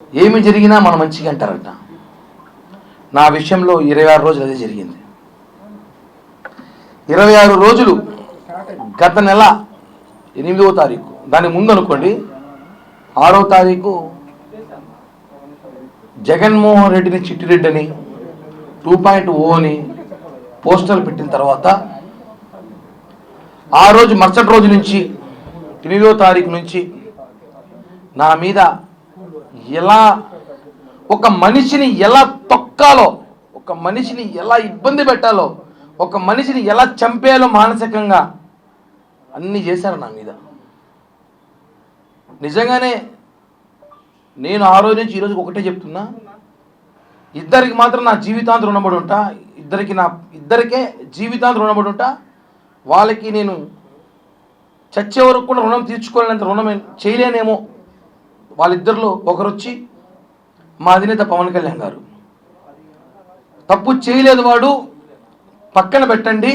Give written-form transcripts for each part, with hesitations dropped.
ఏమి జరిగినా మన మంచిగా అంటారట. నా విషయంలో 26 రోజులు అదే జరిగింది. 26 రోజులు గత నెల 8వ తారీఖు, దాని ముందు అనుకోండి 6వ తారీఖు జగన్మోహన్ రెడ్డిని చిట్టిరెడ్డి అని 2.0 అని పోస్టర్లు పెట్టిన తర్వాత ఆ రోజు మరుసటి రోజు నుంచి 8వ తారీఖు నుంచి నా మీద ఎలా ఒక మనిషిని ఎలా తొక్కాలో, ఒక మనిషిని ఎలా ఇబ్బంది పెట్టాలో, ఒక మనిషిని ఎలా చంపేయాలో మానసికంగా అన్నీ చేశారు నా మీద. నిజంగానే నేను ఆ రోజు నుంచి ఈరోజు ఒకటే చెప్తున్నా, ఇద్దరికి మాత్రం నా జీవితాంతం రుణపడి ఉంటా. ఇద్దరికే జీవితాంతం రుణపడి ఉంటా. వాళ్ళకి నేను చచ్చే వరకు కూడా రుణం తీర్చుకోలేనంత రుణం చేయలేనేమో. వాళ్ళిద్దరిలో ఒకరు వచ్చి మా అధినేత పవన్ కళ్యాణ్ గారు, తప్పు చేయలేదు వాడు, పక్కన పెట్టండి,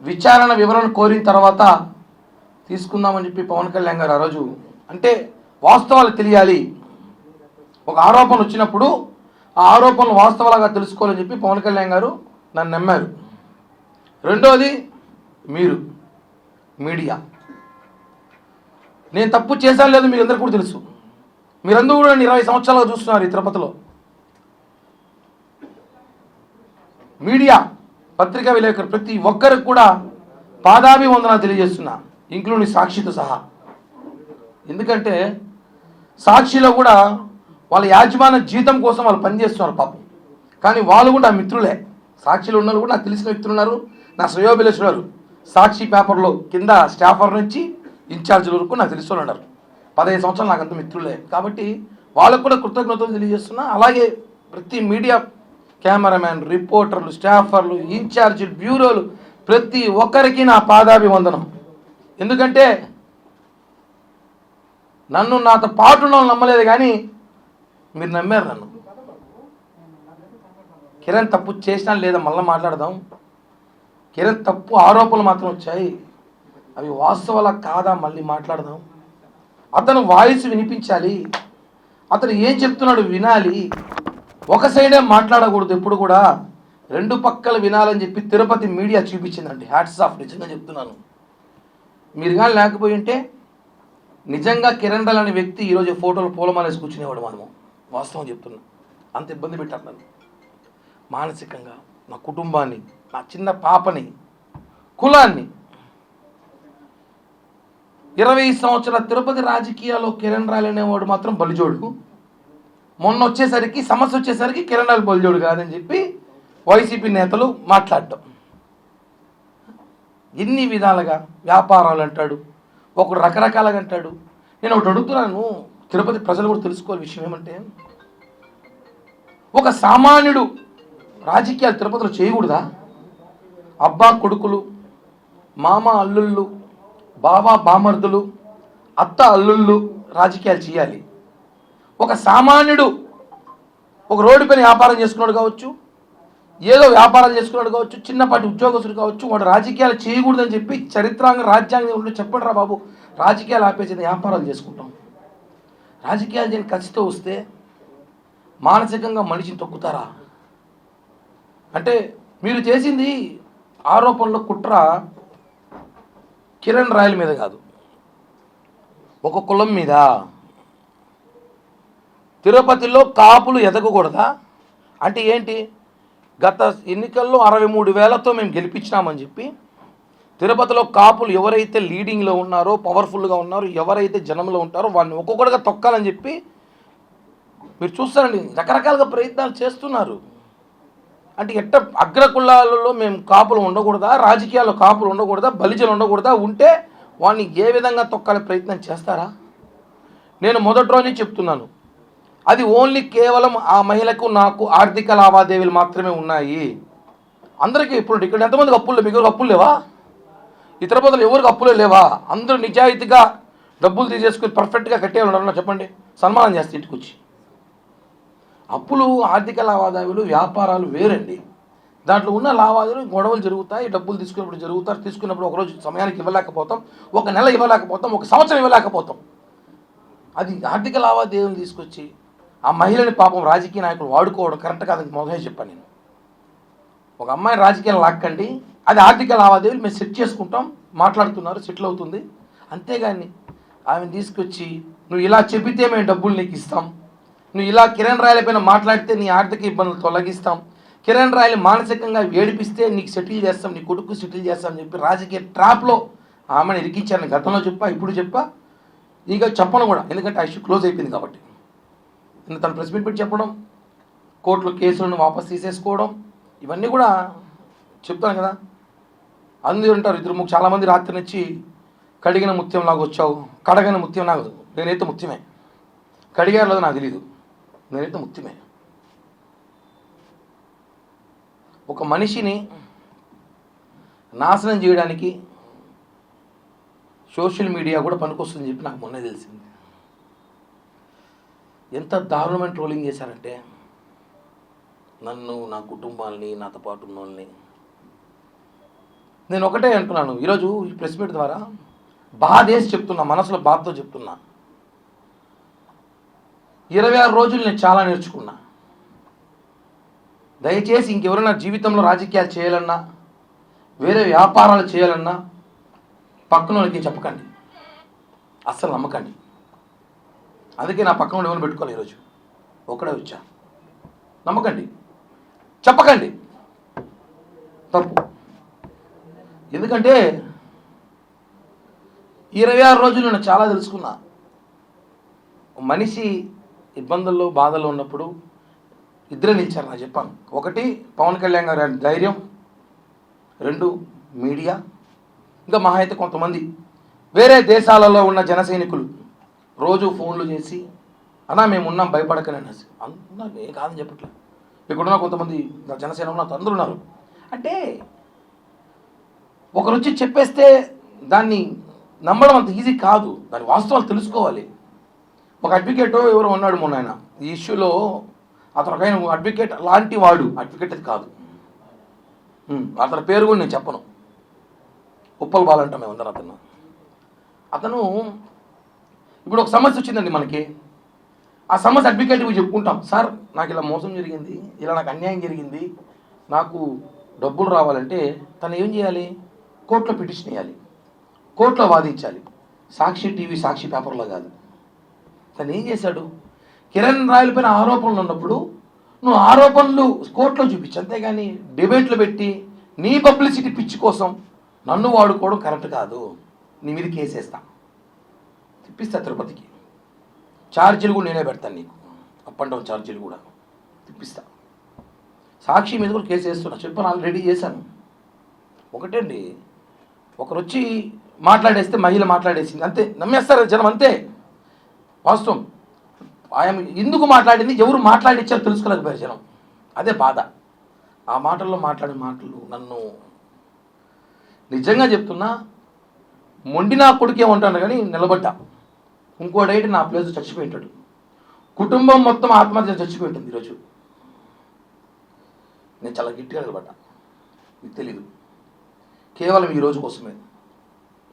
విచారణ వివరణ కోరిన తర్వాత తీసుకుందామని చెప్పి పవన్ కళ్యాణ్ గారు ఆ రోజు, అంటే వాస్తవాలు తెలియాలి, ఒక ఆరోపణ వచ్చినప్పుడు ఆ ఆరోపణలు వాస్తవాలుగా తెలుసుకోవాలని చెప్పి పవన్ కళ్యాణ్ గారు నన్ను నమ్మారు. రెండోది మీరు మీడియా, నేను తప్పు చేశాను లేదు మీకు అందరికీ కూడా తెలుసు. మీరందరూ కూడా 20 సంవత్సరాలుగా చూస్తున్నారు ఈ తిరుపతిలో. మీడియా, పత్రికా విలేకరు ప్రతి ఒక్కరికి కూడా పాదాభివందనాలు తెలియజేస్తున్నా, ఇంక్లూడింగ్ సాక్షితో సహా. ఎందుకంటే సాక్షిలో కూడా వాళ్ళ యాజమాన్య జీతం కోసం వాళ్ళు పనిచేస్తున్నారు పాపం, కానీ వాళ్ళు కూడా నా మిత్రులే. సాక్షిలో ఉన్నారు కూడా నాకు తెలిసిన వ్యక్తులు ఉన్నారు, నా శ్రేయోభిలాషులు. సాక్షి పేపర్లో కింద స్టాఫర్ నుంచి ఇన్ఛార్జీల వరకు నాకు తెలిసిన వాళ్ళు ఉన్నారు. 15 సంవత్సరాలు నాకు అంత మిత్రులే, కాబట్టి వాళ్ళకు కూడా కృతజ్ఞతలు తెలియజేస్తున్నా. అలాగే ప్రతి మీడియా, కెమెరామ్యాన్, రిపోర్టర్లు, స్టాఫర్లు, ఇన్ఛార్జీలు, బ్యూరోలు, ప్రతి ఒక్కరికి నా పాదాభివందనం. ఎందుకంటే నన్ను నాతో పాటు నమ్మలేదు, కానీ మీరు నమ్మారు నన్ను. కిరణ్ తప్పు చేసినా లేదా మళ్ళీ మాట్లాడదాం. కిరణ్ తప్పు ఆరోపణలు మాత్రం వచ్చాయి, అవి వాస్తవాల కాదా మళ్ళీ మాట్లాడదాం. అతను వాయిస్ వినిపించాలి, అతను ఏం చెప్తున్నాడు వినాలి. ఒక సైడే మాట్లాడకూడదు ఎప్పుడు కూడా, రెండు పక్కలు వినాలని చెప్పి తిరుపతి మీడియా చూపించిందండి. హ్యాట్స్ ఆఫ్, నిజంగా చెప్తున్నాను. మీరు కానీ లేకపోయి ఉంటే నిజంగా కిరణ్ రాయల్ అనే వ్యక్తి ఈరోజు ఫోటోలు పూలమాలేసి కూర్చునేవాడు. మనము వాస్తవం చెప్తున్నా, అంత ఇబ్బంది పెట్టారు నన్ను మానసికంగా, నా కుటుంబాన్ని, నా చిన్న పాపని, కులాన్ని. 20 సంవత్సరాల తిరుపతి రాజకీయాల్లో కిరణ్ రాయల్ అనేవాడు మాత్రం బలిజోడు. మొన్న వచ్చేసరికి సమస్య వచ్చేసరికి కిరణ్ రాయల్ బలిజోడు కాదని చెప్పి వైసీపీ నేతలు మాట్లాడటం. ఎన్ని విధాలుగా వ్యాపారాలు అంటాడు, ఒకడు రకరకాలుగా అంటాడు. నేను ఒకటి అడుగుతున్నాను, తిరుపతి ప్రజలు కూడా తెలుసుకోవాలి విషయం ఏమంటే, ఒక సామాన్యుడు రాజకీయాలు తిరుపతిలో చేయకూడదా? అబ్బా కొడుకులు, మామ అల్లుళ్ళు, బాబా బామర్దులు, అత్త అల్లుళ్ళు రాజకీయాలు చేయాలి. ఒక సామాన్యుడు ఒక రోడ్డు పైన వ్యాపారం చేసుకున్నాడు కావచ్చు, ఏదో వ్యాపారం చేసుకున్నాడు కావచ్చు, చిన్నపాటి ఉద్యోగస్తుడు కావచ్చు, వాడు రాజకీయాలు చేయకూడదని చెప్పి చరిత్రాంగ రాజ్యాంగం ఉంటే చెప్పండి రా బాబు, రాజకీయాలు ఆపేసేది వ్యాపారాలు చేసుకుంటాం. రాజకీయాలు చేయని ఖచ్చితో వస్తే మానసికంగా మనిషిని తొక్కుతారా? అంటే మీరు చేసింది ఆరోపణలో కుట్ర కిరణ్ రాయల్ మీద కాదు, ఒక కులం మీద. తిరుపతిలో కాపులు ఎదగకూడదా? అంటే ఏంటి? గత ఎన్నికల్లో 63,000తో మేము గెలిపించినామని చెప్పి తిరుపతిలో కాపులు ఎవరైతే లీడింగ్లో ఉన్నారో, పవర్ఫుల్గా ఉన్నారో, ఎవరైతే జనంలో ఉంటారో వాళ్ళని ఒక్కొక్కటిగా తొక్కాలని చెప్పి మీరు చూస్తారండి, రకరకాలుగా ప్రయత్నాలు చేస్తున్నారు. అంటే ఎట్ట అగ్రకులాలలో మేము కాపులు ఉండకూడదా, రాజకీయాల్లో కాపులు ఉండకూడదా, బలిజలు ఉండకూడదా, ఉంటే వాడిని ఏ విధంగా తొక్కాలే ప్రయత్నం చేస్తారా? నేను మొదటి రోజు చెప్తున్నాను, అది ఓన్లీ కేవలం ఆ మహిళకు నాకు ఆర్థిక లావాదేవీలు మాత్రమే ఉన్నాయి. అందరికీ ఇప్పుడు ఇక్కడ ఎంతమందికి అప్పులు లేవు? మీకు అప్పులు లేవా? ఈ తిరుపతిలో ఎవరికి అప్పులే లేవా? అందరూ నిజాయితీగా డబ్బులు తీసేసుకుని పర్ఫెక్ట్గా కట్టేవాళ్ళు చెప్పండి, సన్మానం చేస్తే ఇంటికి వచ్చి. అప్పులు, ఆర్థిక లావాదేవీలు, వ్యాపారాలు వేరండి. దాంట్లో ఉన్న లావాదేవీలు, గొడవలు జరుగుతాయి, డబ్బులు తీసుకున్నప్పుడు జరుగుతారు. తీసుకున్నప్పుడు ఒకరోజు సమయానికి ఇవ్వలేకపోతాం, ఒక నెల ఇవ్వలేకపోతాం, ఒక సంవత్సరం ఇవ్వలేకపోతాం. అది ఆర్థిక లావాదేవీలు తీసుకొచ్చి ఆ మహిళని పాపం రాజకీయ నాయకులు వాడుకోవడం కరెక్ట్ కాదని మొదలే చెప్పాను నేను. ఒక అమ్మాయి రాజకీయాలు లాక్కండి, అది ఆర్థిక లావాదేవీలు మేము సెట్ చేసుకుంటాం, మాట్లాడుతున్నారు, సెటిల్ అవుతుంది. అంతేగాని ఆమెను తీసుకొచ్చి నువ్వు ఇలా చెబితే మేము డబ్బులు నీకు ఇస్తాం, నువ్వు ఇలా కిరణ్ రాయల పైన మాట్లాడితే నీ ఆర్థిక ఇబ్బందులు తొలగిస్తాం, కిరణ్ రాయలు మానసికంగా ఏడిపిస్తే నీకు సెటిల్ చేస్తాం, నీ కొడుకు సెటిల్ చేస్తాం అని చెప్పి రాజకీయ ట్రాప్లో ఆమెను ఇరికించారని గతంలో చెప్పా, ఇప్పుడు చెప్పా, ఇక చెప్పను కూడా, ఎందుకంటే ఆ ఇష్యూ క్లోజ్ అయిపోయింది కాబట్టి. తను ప్రెస్ మీట్ పెట్టి చెప్పడం, కోర్టులో కేసులను వాపస్ తీసేసుకోవడం, ఇవన్నీ కూడా చెప్తాను కదా. అందరూ ఉంటారు ఇద్దరు చాలామంది రాత్రి నుంచి కడిగిన ముత్యం లాగా వచ్చావు, కడగని ముత్యం నాకు, నేనైతే ముత్యమే, కడిగారు లేదో నాకు తెలీదు, నేనైతే ముత్యమే. ఒక మనిషిని నాశనం చేయడానికి సోషల్ మీడియా కూడా పనికొస్తుందని చెప్పి నాకు మొన్నే తెలిసింది. ఎంత దారుణమైన ట్రోలింగ్ చేశారంటే నన్ను, నా కుటుంబాలని, నాతో పాటు ఉన్న వాళ్ళని. నేను ఒకటే అంటున్నాను ఈరోజు ఈ ప్రెస్ మీట్ ద్వారా, బాధేసి చెప్తున్నా, మనసులో బాధతో చెప్తున్నా. 26 రోజులు నేను చాలా నేర్చుకున్నా. దయచేసి ఇంకెవరైనా జీవితంలో రాజకీయాలు చేయాలన్నా, వేరే వ్యాపారాలు చేయాలన్నా పక్కన వాళ్ళకి చెప్పకండి, అస్సలు నమ్మకండి. అందుకే నా పక్కన ఎవరు పెట్టుకోవాలి, ఈరోజు ఒక్కడే వచ్చా. నమ్మకండి, చెప్పకండి, తప్పు. ఎందుకంటే 26 రోజులు నేను చాలా తెలుసుకున్నా. మనిషి ఇబ్బందుల్లో, బాధల్లో ఉన్నప్పుడు ఇద్దరే నిలిచారు నాకు చెప్పాను. ఒకటి పవన్ కళ్యాణ్ గారి ధైర్యం, 2 మీడియా, ఇంకా మహా అయితే కొంతమంది వేరే దేశాలలో ఉన్న జన సైనికులు రోజు ఫోన్లు చేసి అన్నా మేము ఉన్నాం భయపడకనే అనేసి. అన్నా ఏ కాదని చెప్పట్లేదు, ఇక్కడున్న కొంతమంది జనసేన నాతో అందరూ ఉన్నారు. అంటే ఒకరు వచ్చి చెప్పేస్తే దాన్ని నమ్మడం అంత ఈజీ కాదు, దాని వాస్తవాలు తెలుసుకోవాలి. ఒక అడ్వకేట్ ఎవరు ఉన్నాడు మొన్న, ఆయన ఈ ఇష్యూలో అతను ఒక అడ్వకేట్ లాంటి వాడు, అడ్వకేట్ అది కాదు, అతని పేరు కూడా నేను చెప్పను, ఉప్పల్ బాల్ అంటాం మేము అందరం. అతను ఇప్పుడు ఒక సమస్య వచ్చిందండి మనకి, ఆ సమస్య అడ్వకేట్కి చెప్పుకుంటాం, సార్ నాకు ఇలా మోసం జరిగింది, ఇలా నాకు అన్యాయం జరిగింది, నాకు డబ్బులు రావాలంటే తను ఏం చేయాలి, కోర్టులో పిటిషన్ వేయాలి, కోర్టులో వాదించాలి. సాక్షి టీవీ, సాక్షి పేపర్లో కాదు. తను ఏం చేశాడు, కిరణ్ రాయల పైన ఆరోపణలు ఉన్నప్పుడు నువ్వు ఆరోపణలు కోర్టులో చూపించు, అంతేగాని డిబేట్లు పెట్టి నీ పబ్లిసిటీ పిచ్చి కోసం నన్ను వాడుకోవడం కరెక్ట్ కాదు. నీ మీద కేసేస్తా, తిప్పిస్తా తిరుపతికి, ఛార్జీలు కూడా నేనే పెడతాను నీకు, అప్ అండ్ డౌన్ ఛార్జీలు కూడా తిప్పిస్తా. సాక్షి మీద కూడా కేసు వేస్తున్నా, చెప్పాను, ఆల్రెడీ చేశాను. ఒకటే అండి, ఒకరు వచ్చి మాట్లాడేస్తే మహిళ మాట్లాడేసింది అంతే, నమ్మేస్తారు జనం అంతే. వాస్తవం ఆయన ఎందుకు మాట్లాడింది, ఎవరు మాట్లాడిచ్చారో తెలుసుకోలేకపోయారు జనం, అదే బాధ. ఆ మాటల్లో మాట్లాడే మాటలు నన్ను నిజంగా చెప్తున్నా, మొండి నా కొడుకే ఉంటాను కానీ నిలబడ్డా. ఇంకోడైతే నా ప్లేస్ చచ్చిపోయి ఉంటాడు, కుటుంబం మొత్తం ఆత్మహత్య చచ్చిపోయి ఉంటుంది ఈరోజు. నేను చాలా గట్టిగా నిలబడ్డా, మీకు తెలీదు, కేవలం ఈ రోజు కోసమే.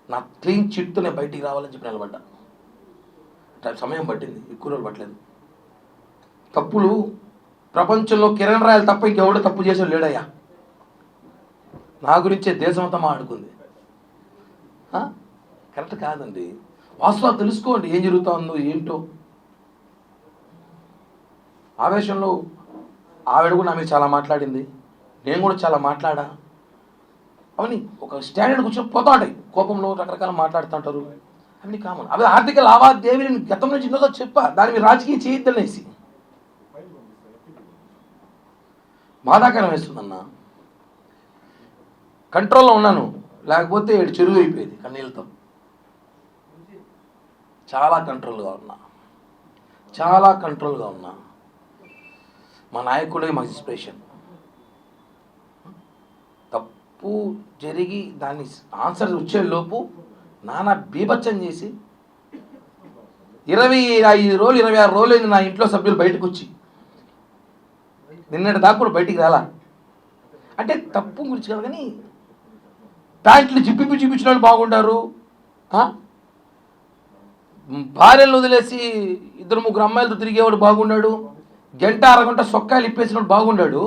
నా క్లీన్ చిట్తో నేను బయటికి రావాలని చెప్పి నిలబడ్డా. సమయం పట్టింది, ఎక్కువ రోజులు పట్టలేదు. తప్పులు ప్రపంచంలో కిరణ్ రాయలు తప్ప ఇంకెవడో తప్పు చేసాడు లేడయ్యా. నా గురించే దేశం అంతా మాట్లాడుకుంది. కరెక్ట్ కాదండి, వాస్తవాలు తెలుసుకోండి, ఏం జరుగుతుందో ఏంటో. ఆవేశంలో ఆవిడ కూడా నా మీద చాలా మాట్లాడింది, నేను కూడా చాలా మాట్లాడా. అవన్నీ ఒక స్టాండర్డ్ కూర్చొని పోతా ఉంటాయి, కోపంలో రకరకాల మాట్లాడుతుంటారు, అన్నీ కామన్. అవి ఆర్థిక లావాదేవీలను గతం నుంచి ఇందులో చెప్పా, దాని మీద రాజకీయం చేయొద్దనేసి. బాధాకరం వేస్తుందన్న, కంట్రోల్లో ఉన్నాను, లేకపోతే చెరువు అయిపోయేది కన్నీళ్ళతో. చాలా కంట్రోల్గా ఉన్నా, చాలా కంట్రోల్గా ఉన్నా. మా నాయకుడే మాకు ఇన్స్పిరేషన్. తప్పు జరిగి దాన్ని ఆన్సర్ వచ్చేలోపు నానా బీభత్సం చేసి 25 రోజులు 26 రోజులు అయింది నా ఇంట్లో సభ్యులు బయటకు వచ్చి, నిన్నటి దాకా కూడా బయటికి రాలా. అంటే తప్పు గురించి కాదు కానీ ప్యాంట్లు జిప్పిపి చూపించిన వాళ్ళు బాగుంటారు, భార్యలను వదిలేసి ఇద్దరు ముగ్గురు అమ్మాయిలతో తిరిగేవాడు బాగున్నాడు, గంట అరగంట సొక్కాయలు ఇప్పేసినప్పుడు బాగున్నాడు.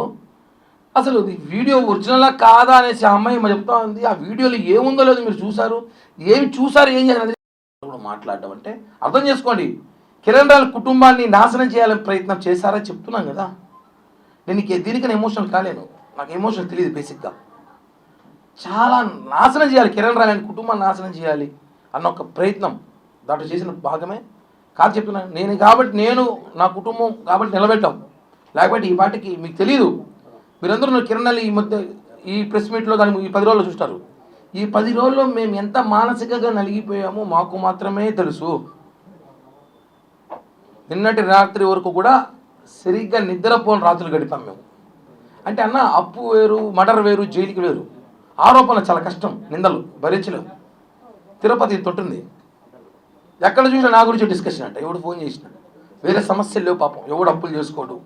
అసలు ఇది వీడియో ఒరిజినలా కాదా అనేసి ఆ అమ్మాయి చెప్తా ఉంది. ఆ వీడియోలో ఏముందో లేదో మీరు చూసారు, ఏం చేయాలి మాట్లాడడం అంటే అర్థం చేసుకోండి. కిరణ్ రాయల్ కుటుంబాన్ని నాశనం చేయాలని ప్రయత్నం చేశారని చెప్తున్నాను కదా. నేను దీనికన్నా ఎమోషనల్ కాలేను, నాకు ఎమోషన్ తెలియదు. బేసిక్గా చాలా నాశనం చేయాలి, కిరణ్ రాయల్ అని కుటుంబాన్ని నాశనం చేయాలి అన్న ఒక ప్రయత్నం దాంట్లో చేసిన భాగమే కాదు చెప్తున్నాను నేను. కాబట్టి నేను నా కుటుంబం కాబట్టి నిలబెట్టాం, లేకపోతే ఈ పాటికి మీకు తెలియదు. మీరందరూ కిరణ్ రాయల్ ఈ మధ్య ఈ ప్రెస్ మీట్లో కానీ ఈ 10 రోజుల్లో చూస్తారు. ఈ 10 రోజుల్లో మేము ఎంత మానసికంగా నలిగిపోయామో మాకు మాత్రమే తెలుసు. నిన్నటి రాత్రి వరకు కూడా సరిగ్గా నిద్రపోని రాత్రులు గడిపాం మేము. అంటే అన్న అప్పు వేరు, మర్డర్ వేరు, జైలుకి వేరు. ఆరోపణలు చాలా కష్టం, నిందలు భరించలేము. తిరుపతి తొట్టుంది, ఎక్కడ చూసినా నా గురించి డిస్కషన్ అంట. ఎవడు ఫోన్ చేసిన వేరే సమస్యలు లేవు పాపం, ఎవడు అప్పులు చేసుకోడు,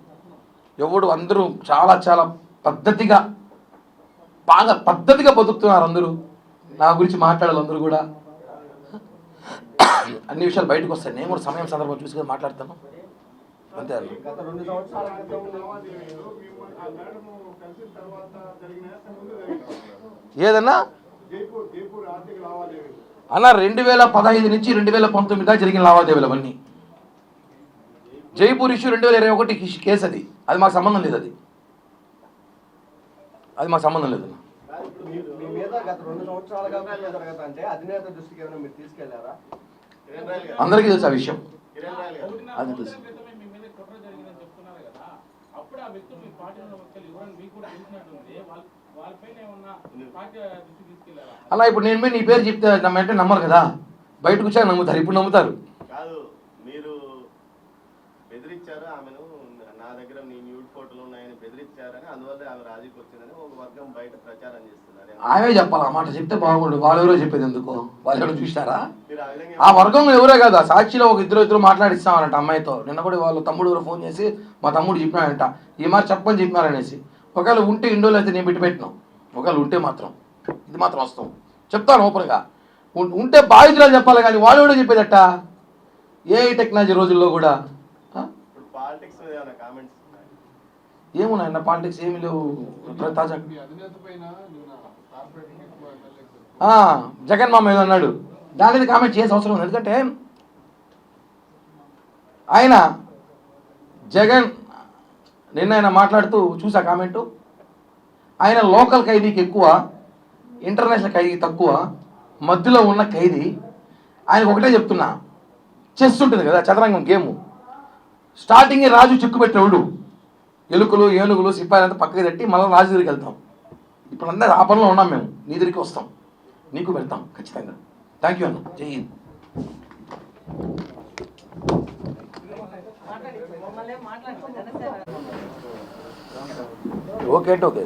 ఎవడు అందరూ చాలా చాలా పద్ధతిగా బాగా పద్ధతిగా బతుకుతున్నారు అందరూ. నా గురించి మాట్లాడాలి అందరూ కూడా, అన్ని విషయాలు బయటకు వస్తాయి. నేను కూడా సమయం సందర్భం చూసి మాట్లాడతాను అంతే. ఏదన్నా అన్న 2015 నుంచి 2019 దాకా జరిగిన లావాదేవీలు అవన్నీ. జైపూర్ ఇష్యూ 2021 కేసు, అది మాకు సంబంధం లేదు. అది మాకు సంబంధం లేదు. అందరికీ తెలుసు ఆ విషయం, అది తెలుసు. అలా ఇప్పుడు నేను నీ పేరు చెప్తే అంటే నమ్మరు కదా, బయటకు వచ్చాక నమ్ముతారు. ఇప్పుడు నమ్ముతారు. మీరు బెదిరించారు ఆమెను, నా దగ్గర నీ న్యూడ్ ఫోటోలు ఉన్నాయని బెదిరించారని, అందువల్ల ఆమె రాజీకి వచ్చిందని ఒక వర్గం బయట ప్రచారం చేస్తున్నారు. ఆమె చెప్పాలి ఆ మాట, చెప్తే బాగుండు. వాళ్ళు ఎవరో చెప్పేది ఎందుకు, వాళ్ళు ఎవరో చూసారా? ఆ వర్గం ఎవరే కదా, సాక్షిలో ఒక ఇద్దరు మాట్లాడిస్తామన్నట అమ్మాయితో. నిన్న కూడా వాళ్ళ తమ్ముడు ఎవరో ఫోన్ చేసి మా తమ్ముడు చెప్పినాడంట ఈ మాట చెప్పని చెప్పినారనేసి. ఒకవేళ ఉంటే ఇండోలో అయితే నేను పెట్టినాం, ఒకవేళ ఉంటే మాత్రం ఇది మాత్రం వస్తాం చెప్తాను ఓపెన్గా. ఉంటే బాధితులు చెప్పాలి కానీ వాళ్ళు కూడా చెప్పేదట. ఏ టెక్నాలజీ రోజుల్లో కూడా ఏమున్నాయన్న పాలిటిక్స్ ఏమి లేవు. తాజా జగన్ మామ ఏదో అన్నాడు, దాని మీద కామెంట్ చేసే అవసరం ఉంది. ఎందుకంటే ఆయన జగన్ నిన్న ఆయన మాట్లాడుతూ చూసా కామెంటు, ఆయన లోకల్ ఖైదీకి ఎక్కువ, ఇంటర్నేషనల్ ఖైదీ తక్కువ, మధ్యలో ఉన్న ఖైదీ. ఆయనకు ఒకటే చెప్తున్నా, చెస్ ఉంటుంది కదా చదరంగం గేము, స్టార్టింగే రాజు చిక్కు పెట్టేవాడు, ఎలుకలు ఏనుగులు సిప్పాయిలంతా పక్కకి తట్టి మళ్ళీ రాజు దగ్గరికి వెళ్తాం. ఇప్పుడు అందరూ ఆ పనిలో ఉన్నాం మేము, నీ దగ్గరికి వస్తాం, నీకు వెళ్తాం ఖచ్చితంగా. థ్యాంక్ యూ అన్న, జై హింద్. Okay okay